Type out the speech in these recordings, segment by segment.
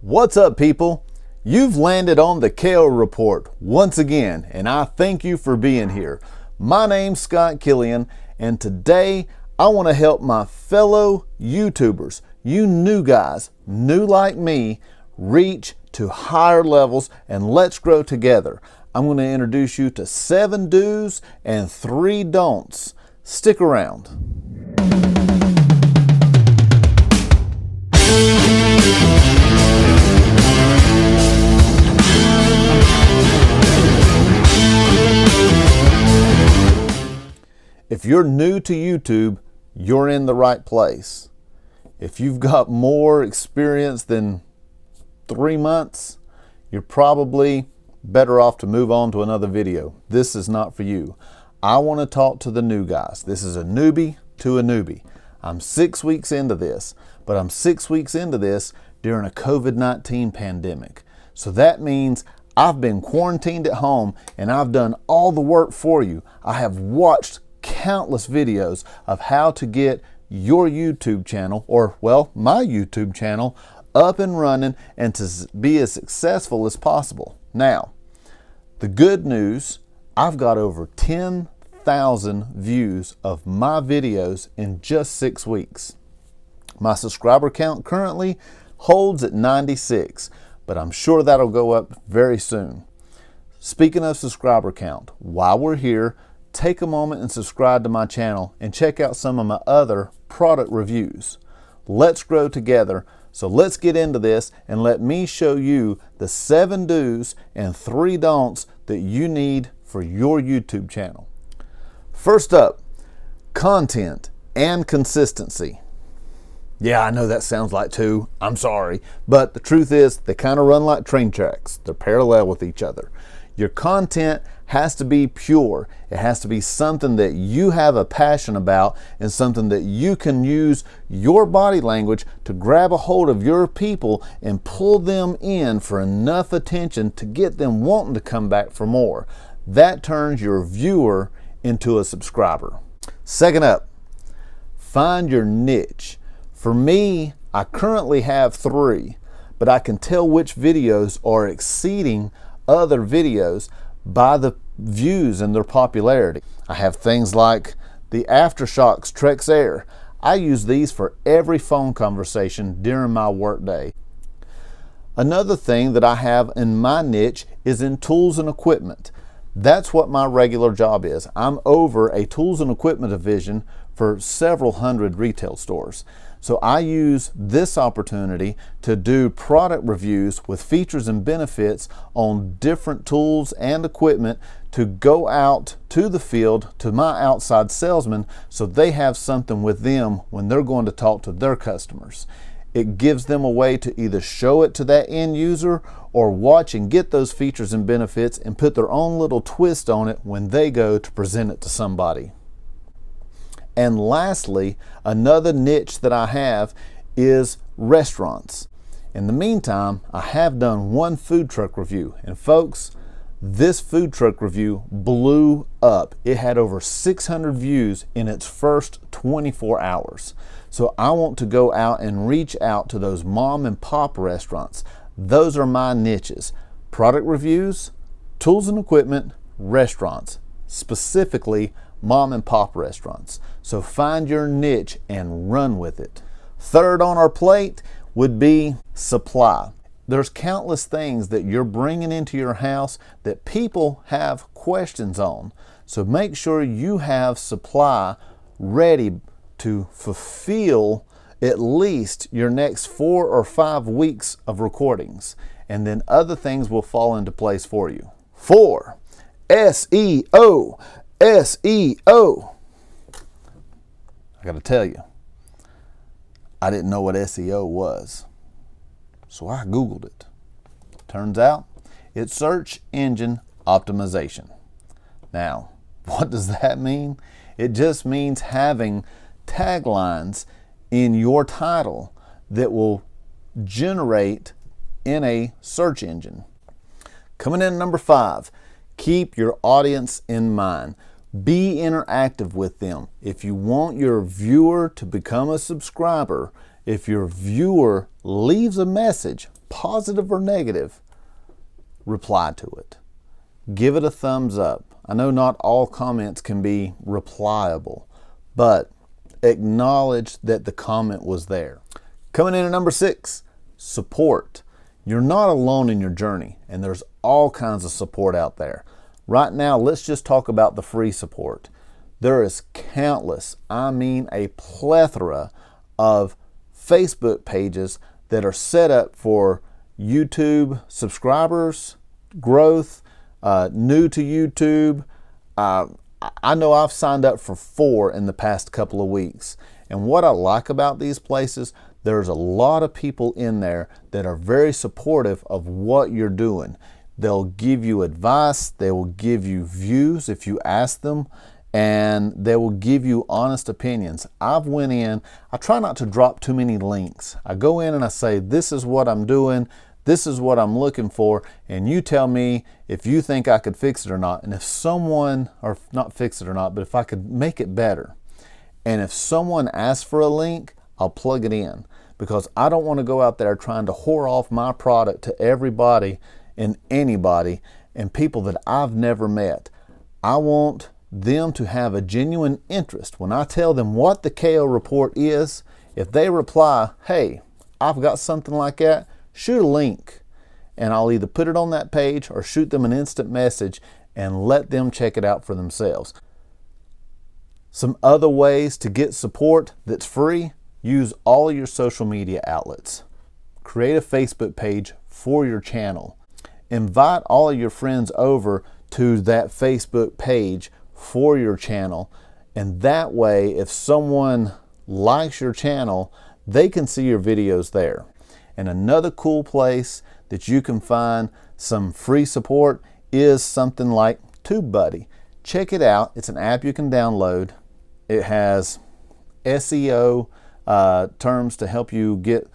What's up, people? You've landed on the KO Report once again, and I thank you for being here. My name's Scott Killian, and today I want to help my fellow YouTubers, you new guys, new like me, reach to higher levels, and let's grow together. I'm going to introduce you to 7 do's and 3 don'ts. Stick around. If you're new to YouTube, you're in the right place. If you've got more experience than 3 months, you're probably better off to move on to another video. This is not for you. I want to talk to the new guys. This is a newbie to a newbie. I'm 6 weeks into this, but I'm 6 weeks into this during a COVID-19 pandemic. So that means I've been quarantined at home and I've done all the work for you. I have watched countless videos of how to get your YouTube channel, or well, my YouTube channel, up and running and to be as successful as possible. Now, the good news, I've got over 10,000 views of my videos in just 6 weeks. My subscriber count currently holds at 96, but I'm sure that'll go up very soon. Speaking of subscriber count, while we're here, take a moment and subscribe to my channel and check out some of my other product reviews. Let's grow together. So let's get into this and let me show you the 7 do's and 3 don'ts that you need for your YouTube channel. First up, content and consistency. Yeah, I know that sounds like 2. I'm sorry. But the truth is, they kind of run like train tracks. They're parallel with each other. Your content has to be pure. It has to be something that you have a passion about and something that you can use your body language to grab a hold of your people and pull them in for enough attention to get them wanting to come back for more. That turns your viewer into a subscriber. Second up, find your niche. For me, I currently have 3, but I can tell which videos are exceeding other videos by the views and their popularity. I have things like the Aftershokz Trex Air. I use these for every phone conversation during my workday. Another thing that I have in my niche is in tools and equipment. That's what my regular job is. I'm over a tools and equipment division for several hundred retail stores. So I use this opportunity to do product reviews with features and benefits on different tools and equipment to go out to the field to my outside salesmen so they have something with them when they're going to talk to their customers. It gives them a way to either show it to that end user or watch and get those features and benefits and put their own little twist on it when they go to present it to somebody. And lastly, another niche that I have is restaurants. In the meantime, I have done 1 food truck review. And folks, this food truck review blew up. It had over 600 views in its first 24 hours. So I want to go out and reach out to those mom and pop restaurants. Those are my niches. Product reviews, tools and equipment, restaurants. Specifically, mom and pop restaurants. So find your niche and run with it. Third on our plate would be supply. There's countless things that you're bringing into your house that people have questions on. So make sure you have supply ready to fulfill at least your next 4 or 5 weeks of recordings. And then other things will fall into place for you. 4, SEO. SEO. I got to tell you, I didn't know what SEO was. So I Googled it. Turns out it's search engine optimization. Now, what does that mean? It just means having taglines in your title that will generate in a search engine. Coming in at number 5, keep your audience in mind. Be interactive with them. If you want your viewer to become a subscriber, if your viewer leaves a message, positive or negative, reply to it. Give it a thumbs up. I know not all comments can be replyable, but acknowledge that the comment was there. Coming in at number 6, support. You're not alone in your journey, and there's all kinds of support out there. Right now, let's just talk about the free support. There is countless, I mean a plethora of Facebook pages that are set up for YouTube subscribers, growth, new to YouTube. I know I've signed up for 4 in the past couple of weeks. And what I like about these places, there's a lot of people in there that are very supportive of what you're doing. They'll give you advice, they will give you views if you ask them, and they will give you honest opinions. I've went in, I try not to drop too many links. I go in and I say, this is what I'm doing, this is what I'm looking for, and you tell me if you think I could fix it or not. And if someone, or not fix it or not, but if I could make it better. And if someone asks for a link, I'll plug it in, because I don't want to go out there trying to whore off my product to everybody and anybody and people that I've never met. I want them to have a genuine interest. When I tell them what the KO report is, if they reply, hey, I've got something like that, shoot a link, and I'll either put it on that page or shoot them an instant message and let them check it out for themselves. Some other ways to get support that's free: use all of your social media outlets. Create a Facebook page for your channel. Invite all of your friends over to that Facebook page for your channel, and that way, if someone likes your channel, they can see your videos there. And another cool place that you can find some free support is something like TubeBuddy. Check it out. It's an app you can download. It has SEO terms to help you get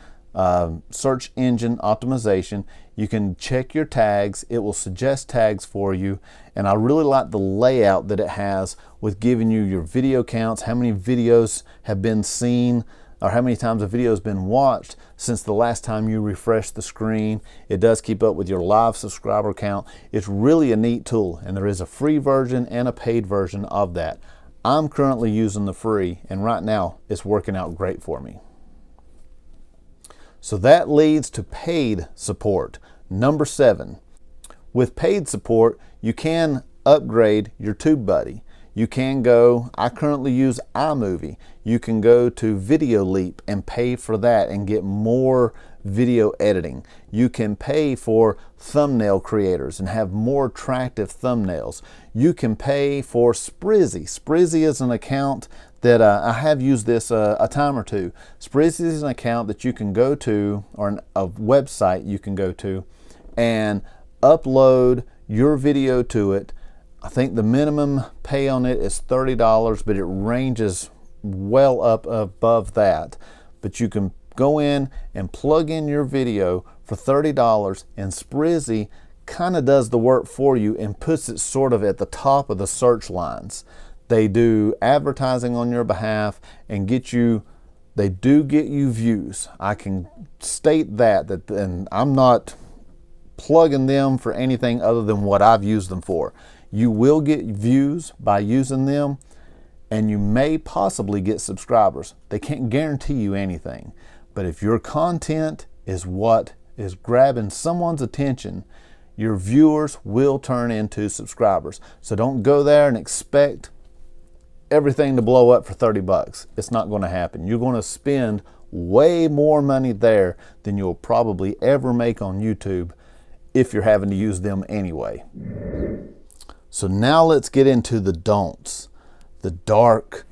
search engine optimization. You can check your tags. It will suggest tags for you. And I really like the layout that it has with giving you your video counts, how many videos have been seen, or how many times a video has been watched since the last time you refreshed the screen. It does keep up with your live subscriber count. It's really a neat tool, and there is a free version and a paid version of that. I'm currently using the free, and right now it's working out great for me. So that leads to paid support. Number 7. With paid support, you can upgrade your TubeBuddy. You can go, I currently use iMovie. You can go to VideoLeap and pay for that and get more video editing. You can pay for thumbnail creators and have more attractive thumbnails. You can pay for Sprizzy. Sprizzy is an account that I have used this a time or two. Sprizzy is an account that you can go to, or a website you can go to, and upload your video to it. I think the minimum pay on it is $30, but it ranges well up above that. But you can go in and plug in your video for $30, and Sprizzy kind of does the work for you and puts it sort of at the top of the search lines. They do advertising on your behalf and they do get you views. I can state that, and I'm not plugging them for anything other than what I've used them for. You will get views by using them, and you may possibly get subscribers. They can't guarantee you anything, but if your content is what is grabbing someone's attention, your viewers will turn into subscribers. So don't go there and expect everything to blow up for $30. It's not going to happen. You're going to spend way more money there than you'll probably ever make on YouTube if you're having to use them anyway. So now let's get into the don'ts, the dark,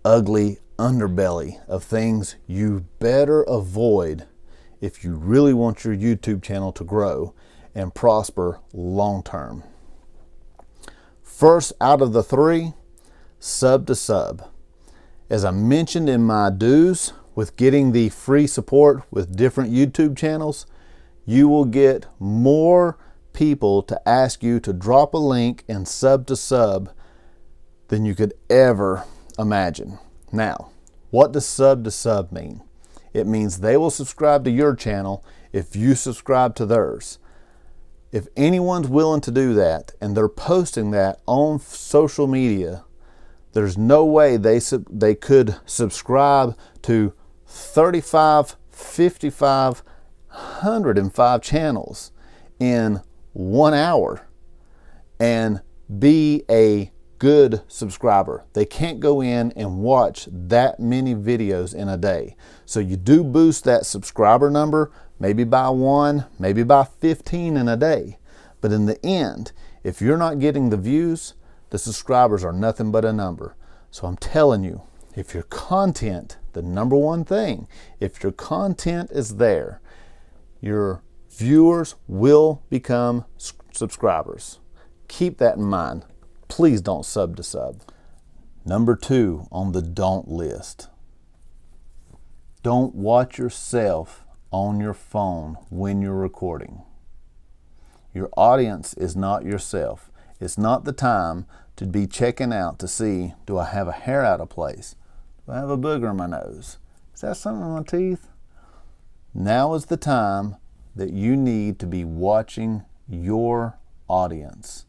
ugly underbelly of things you better avoid if you really want your YouTube channel to grow and prosper long term. First out of the 3, sub to sub. As I mentioned in my do's with getting the free support with different YouTube channels, you will get more people to ask you to drop a link and sub to sub than you could ever imagine. Now, what does sub to sub mean? It means they will subscribe to your channel if you subscribe to theirs. If anyone's willing to do that and they're posting that on social media, there's no way they could subscribe to 35, 55, 105 channels in 1 hour and be a good subscriber. They can't go in and watch that many videos in a day. So you do boost that subscriber number, maybe by 1, maybe by 15 in a day. But in the end, if you're not getting the views, the subscribers are nothing but a number. So I'm telling you, if your content, the number one thing, if your content is there, your viewers will become subscribers. Keep that in mind. Please don't sub to sub. Number 2 on the don't list. Don't watch yourself on your phone when you're recording. Your audience is not yourself. It's not the time to be checking out to see, do I have a hair out of place? Do I have a booger in my nose? Is that something in my teeth? Now is the time that you need to be watching your audience.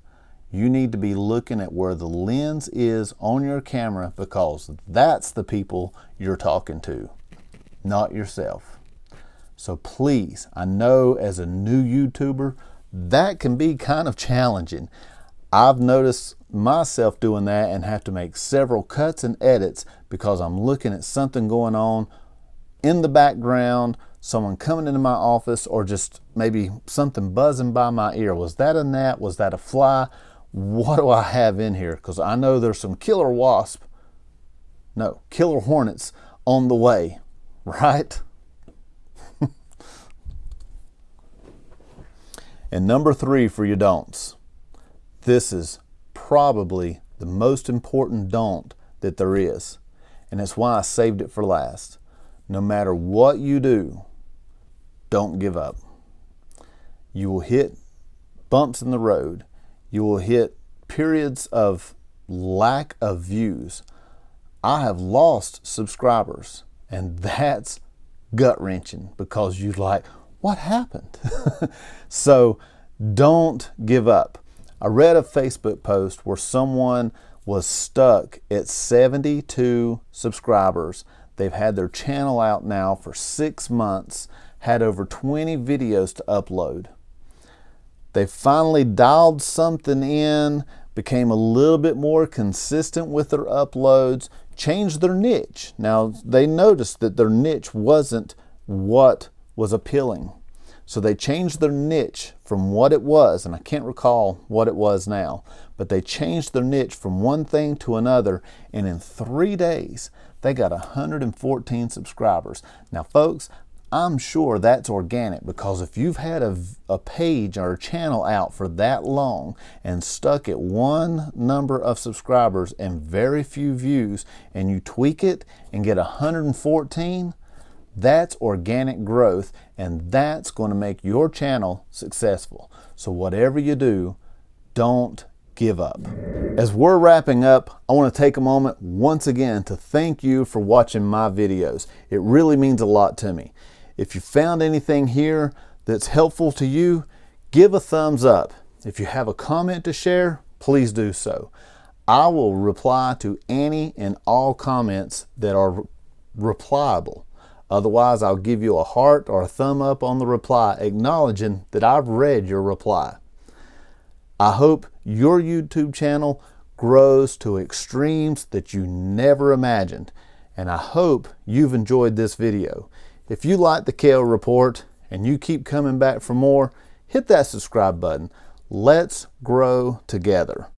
You need to be looking at where the lens is on your camera, because that's the people you're talking to, not yourself. So please, I know as a new YouTuber, that can be kind of challenging. I've noticed myself doing that and have to make several cuts and edits because I'm looking at something going on in the background, someone coming into my office, or just maybe something buzzing by my ear. Was that a gnat? Was that a fly? What do I have in here? Because I know there's some killer hornets on the way, right? And number 3 for your don'ts. This is probably the most important don't that there is, and it's why I saved it for last. No matter what you do, don't give up. You will hit bumps in the road. You will hit periods of lack of views. I have lost subscribers, and that's gut-wrenching because you're like, what happened? So don't give up. I read a Facebook post where someone was stuck at 72 subscribers. They've had their channel out now for 6 months, had over 20 videos to upload. They finally dialed something in, became a little bit more consistent with their uploads, changed their niche. Now, they noticed that their niche wasn't what was appealing. So they changed their niche from what it was, and I can't recall what it was now, but they changed their niche from one thing to another, and in 3 days, they got 114 subscribers. Now, folks, I'm sure that's organic, because if you've had a page or a channel out for that long and stuck at one number of subscribers and very few views, and you tweak it and get 114, that's organic growth, and that's going to make your channel successful. So whatever you do, don't give up. As we're wrapping up, I want to take a moment once again to thank you for watching my videos. It really means a lot to me. If you found anything here that's helpful to you, give a thumbs up. If you have a comment to share, please do so. I will reply to any and all comments that are replyable. Otherwise, I'll give you a heart or a thumb up on the reply, acknowledging that I've read your reply. I hope your YouTube channel grows to extremes that you never imagined, and I hope you've enjoyed this video. If you like the Kale Report and you keep coming back for more, hit that subscribe button. Let's grow together.